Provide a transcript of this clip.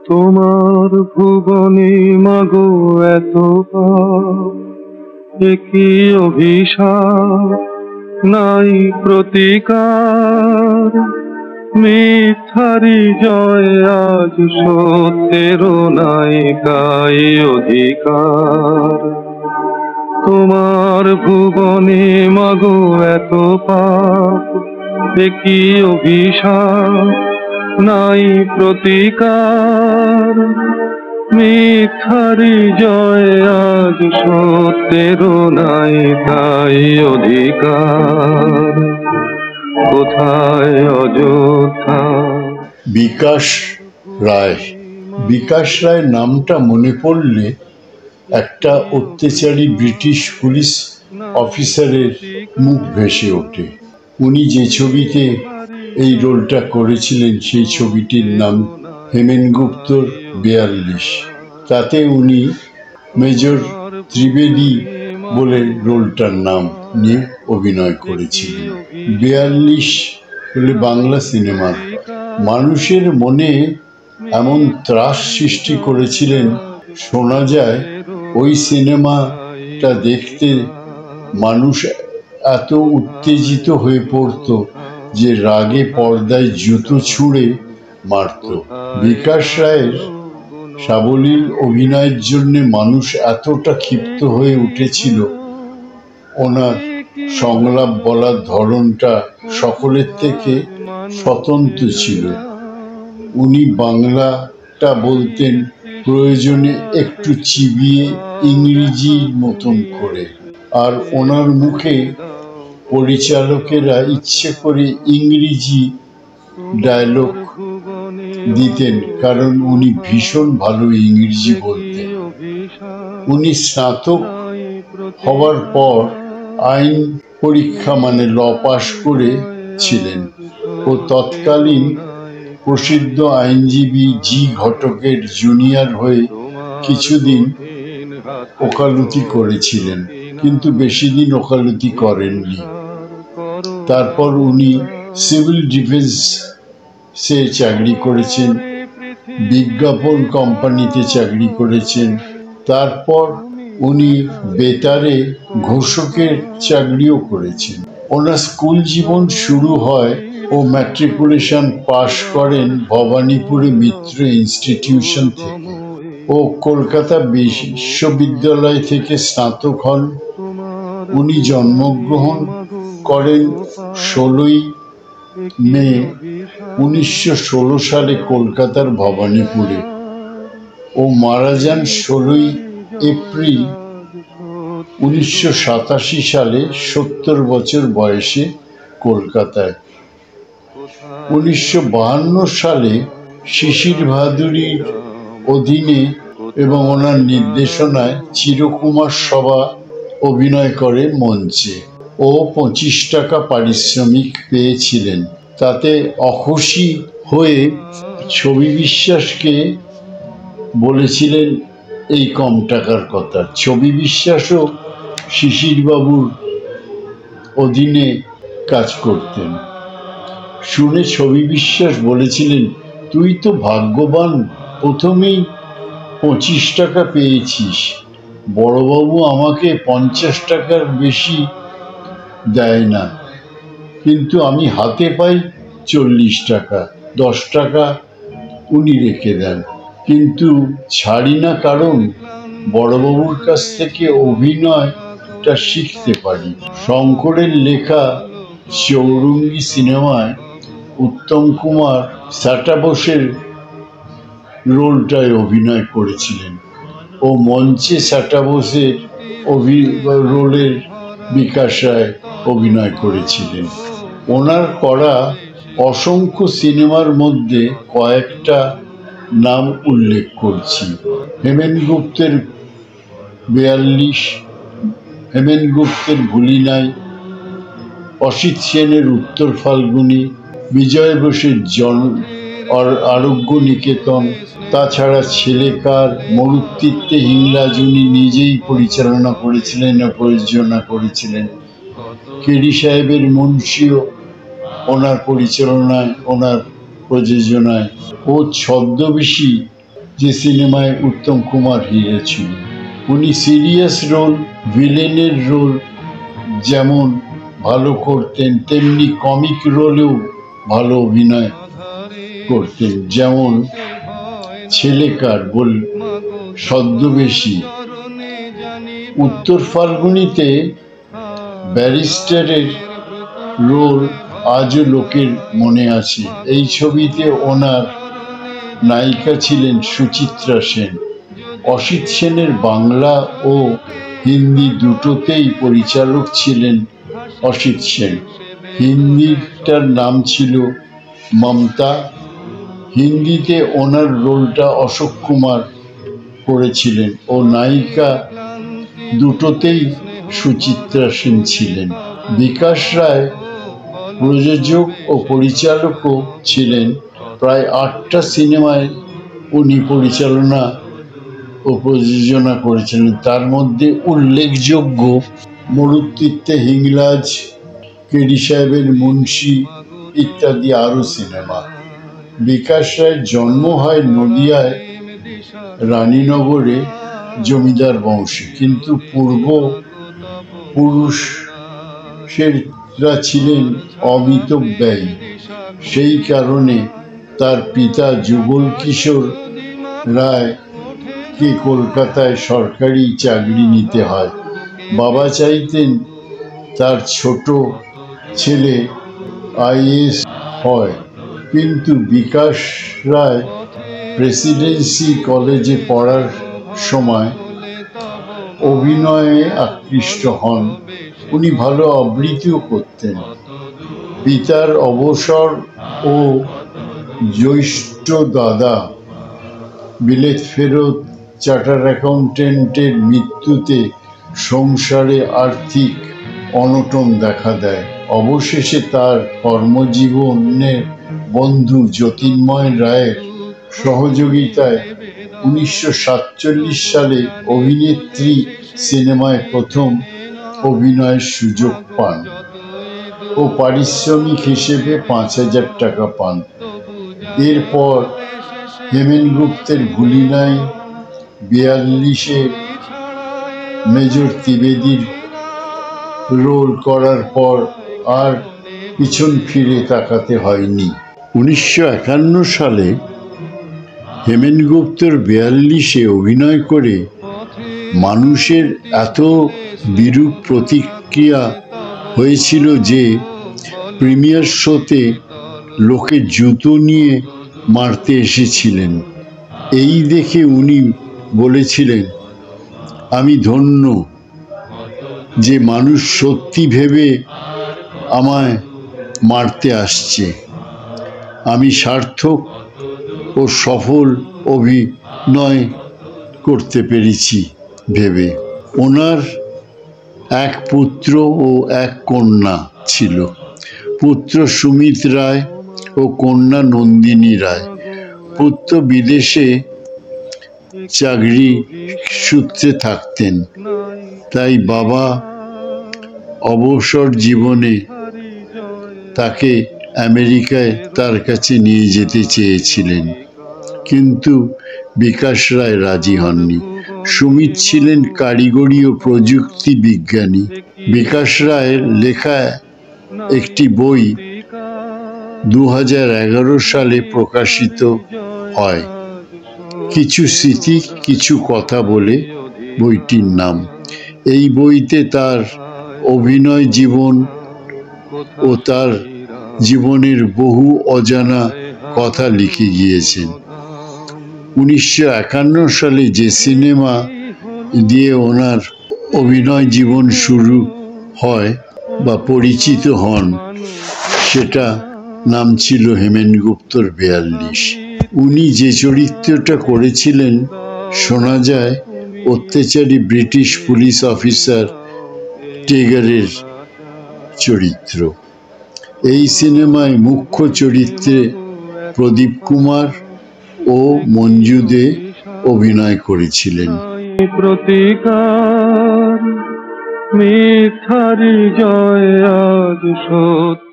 তোমার ভুবনে মাগো এত পাপ, একই অভিশাপ নাই প্রতিকার। মিথ্যারি জয় আজ সত্যেরও নাই কাই অধিকার। তোমার ভুবনে মাগো এত পাপ, একই অভিশাপ নাই প্রতিকার। মিথ্যারি জয় আজ সত্যেরও নাই তাই অধিকার। কোথায় অযোধ্যা? বিকাশ রায়। বিকাশ রায় নামটা মনে পড়লে একটা অত্যাচারী ব্রিটিশ পুলিশ অফিসারের মুখ ভেসে ওঠে। উনি যে ছবিতে এই রোলটা করেছিলেন সেই ছবিটির নাম হেমেনগুপ্তর 42। তাতে উনি মেজর ত্রিবেদী বলে রোলটার নাম নিয়ে অভিনয় করেছিলেন। 42 বলে বাংলা সিনেমার মানুষের মনে এমন ত্রাস সৃষ্টি করেছিলেন। শোনা যায় ওই সিনেমাটা দেখতে মানুষ এত উত্তেজিত হয়ে পড়তো যে রাগে পর্দায় জুতো ছুঁড়ে মারত। বিকাশ রায়ের সাবলীল অভিনয়ের জন্য মানুষ এতটা ক্ষিপ্ত হয়ে উঠেছিল, ওনার সংলাপ বলার ধরনটা সকলের থেকে স্বতন্ত্র ছিল। উনি বাংলাটা বলতেন প্রয়োজনে একটু চিবিয়ে ইংরেজির মতন করে, আর ওনার মুখে পরিচালকেরা ইচ্ছে করে ইংরেজি ডায়লগ দিতেন, কারণ উনি ভীষণ ভালো ইংরেজি বলতেন। উনি স্নাতক হওয়ার পর আইন পরীক্ষা মানে ল পাশ করেছিলেন ও তৎকালীন প্রসিদ্ধ আইনজীবী জি ঘটকের জুনিয়র হয়ে কিছুদিন ওকালতি করেছিলেন, কিন্তু বেশি দিন ওকালতি করেননি। তারপর উনি সিভিল ডিফেন্সে চাকরি করেছেন, বিজ্ঞাপন কোম্পানিতে চাকরি করেছেন। তারপর উনি বেতারে ঘোষকের চাকরিও করেছেন। ওনার স্কুল জীবন শুরু হয় ও ম্যাট্রিকুলেশন পাশ করেন ভবানীপুরে মিত্র ইনস্টিটিউশন থেকে ও কলকাতা বিশ্ববিদ্যালয় থেকে স্নাতক হন। উনি জন্মগ্রহণ করেন 16 মে 1916 সালে কলকাতার ভবানীপুরে ও মারা যান 16 এপ্রিল 1987 সালে 70 বছর বয়সে কলকাতায়। 1952 সালে শিশির ভাদুরীর অধীনে এবং ওনার নির্দেশনায় চিরকুমার সভা অভিনয় করে মঞ্চে ও 25 টাকা পারিশ্রমিক পেয়েছিলেন। তাতে অখুশি হয়ে ছবি বিশ্বাসকে বলেছিলেন এই কম টাকার কথা। ছবি বিশ্বাসও শিশিরবাবুর অধীনে কাজ করতেন। শুনে ছবি বিশ্বাস বলেছিলেন, তুই তো ভাগ্যবান, প্রথমেই 25 টাকা পেয়েছিস। বড়বাবু আমাকে 50 টাকার বেশি দেয় না, কিন্তু আমি হাতে পাই 40 টাকা। 10 টাকা উনি রেখে দেন, কিন্তু ছাড়ি না, কারণ বড়বাবুর কাছ থেকে অভিনয়টা শিখতে পারি। শঙ্করের লেখা চৌরঙ্গী সিনেমায় উত্তম কুমার সাটা বোসের রোলটায় অভিনয় করেছিলেন ও মঞ্চে সাটা বোসের রোলের বিকাশ রায় অভিনয় করেছিলেন। ওনার করা অসংখ্য সিনেমার মধ্যে কয়েকটা নাম উল্লেখ করছি। হেমেনগুপ্তের 42, হেমেনগুপ্তের ভুলি নাই, অসিত সেনের উত্তর ফাল্গুনী, বিজয় বোসের আরোগ্য নিকেতন, তাছাড়া ছেলেকার, মরুত্বিত্তে হিংলাজ উনি নিজেই পরিচালনা করেছিলেন ও প্রযোজনা করেছিলেন। কেডি সাহেবের মুন্সিও ওনার পরিচালনায়, ওনার প্রযোজনায় ও ছদ্মবেশী যে সিনেমায় উত্তম কুমার হিরো ছিলেন। উনি সিরিয়াস রোল, ভিলেনের রোল যেমন ভালো করতেন, তেমনি কমিক রোলেও ভালো অভিনয় করতেন। যেমন ছেলেকার বল, ছদ্মবেশী, উত্তর ফাল্গুনিতে ব্যারিস্টারের রোল আজও লোকের মনে আছে। এই ছবিতে ওনার নায়িকা ছিলেন সুচিত্রা সেন। অসিত সেনের বাংলা ও হিন্দি দুটোতেই পরিচালক ছিলেন অসিত সেন। হিন্দিটার নাম ছিল মমতা। হিন্দিতে ওনার রোলটা অশোক কুমার করেছিলেন ও নায়িকা দুটোতেই সুচিত্রা সেন ছিলেন। বিকাশ রায় প্রযোজক ও পরিচালকও ছিলেন। প্রায় 8টা সিনেমায় উনি পরিচালনা ও প্রযোজনা করেছিলেন। তার মধ্যে উল্লেখযোগ্য মরুত্বিত্তে হিংলাজ, কেডি সাহেবের মুন্সি ইত্যাদি আরও সিনেমা। বিকাশ রায়ের জন্ম হয় নদিয়ায় রানীনগরে জমিদার বংশে, কিন্তু পূর্বপুরুষেরা ছিলেন অমিতব্যয়ী। সেই কারণে তার পিতা যুগল কিশোর রায়কে কলকাতায় সরকারি চাকরি নিতে হয়। বাবা চাইতেন তার ছোট ছেলে আইএএস হয়, কিন্তু বিকাশ রায় প্রেসিডেন্সি কলেজে পড়ার সময় অভিনয়ে আকৃষ্ট হন। উনি ভালো আবৃত্তিও করতেন। পিতার অবসর ও জ্যৈষ্ঠ দাদা বিলেত ফেরত চার্টার্ড অ্যাকাউন্টেন্টের মৃত্যুতে সংসারে আর্থিক অনটন দেখা দেয়। অবশেষে তার কর্মজীবনের বন্ধু জ্যোতির্ময় রায়ের সহযোগিতায় 1947 সালে অভিনেত্রী সিনেমায় প্রথম অভিনয়ের সুযোগ পান ও পারিশ্রমিক হিসেবে 5,000 টাকা পান। এরপর হেমেন গুপ্তের ভুলি নাই, 42-এ মেজর ত্রিবেদীর রোল করার পর আর পিছন ফিরে তাকাতে হয়নি। 1951 সালে হেমেন গুপ্তর 42-এ অভিনয় করে মানুষের এত বিরূপ প্রতিক্রিয়া হয়েছিল যে প্রিমিয়ার শোতে লোকে জুতো নিয়ে মারতে এসেছিলেন। এই দেখে উনি বলেছিলেন, আমি ধন্য যে মানুষ সত্যি ভেবে আমায় মারতে আসছে। আমি সার্থক ও সফল অভিনয় করতে পেরেছি ভেবে। ওনার এক পুত্র ও এক কন্যা ছিল। পুত্র সুমিত রায় ও কন্যা নন্দিনী রায়। পুত্র বিদেশে চাকরি সূত্রে থাকতেন, তাই বাবা অবসর জীবনে তাকে আমেরিকায় তার কাছে নিয়ে যেতে চেয়েছিলেন, কিন্তু বিকাশ রায় রাজি হননি। সুমিত ছিলেন কারিগরি ও প্রযুক্তি বিজ্ঞানী। বিকাশ রায়ের লেখা একটি বই 2011 সালে প্রকাশিত হয়, কিছু স্মৃতি কিছু কথা বলে বইটির নাম। এই বইতে তার অভিনয় জীবন ও তার জীবনের বহু অজানা কথা লিখে গিয়েছেন। 1951 সালে যে সিনেমা দিয়ে ওনার অভিনয় জীবন শুরু হয় বা পরিচিত হন, সেটা নাম ছিল হেমেন গুপ্তর 42। উনি যে চরিত্রটা করেছিলেন শোনা যায় অত্যাচারী ব্রিটিশ পুলিশ অফিসার টেগারের চরিত্র। এই সিনেমায় মুখ্য চরিত্রে প্রদীপ কুমার ও মঞ্জু দে অভিনয় করেছিলেন। প্রতিকার মিথ্যারি জয় আজ সত্য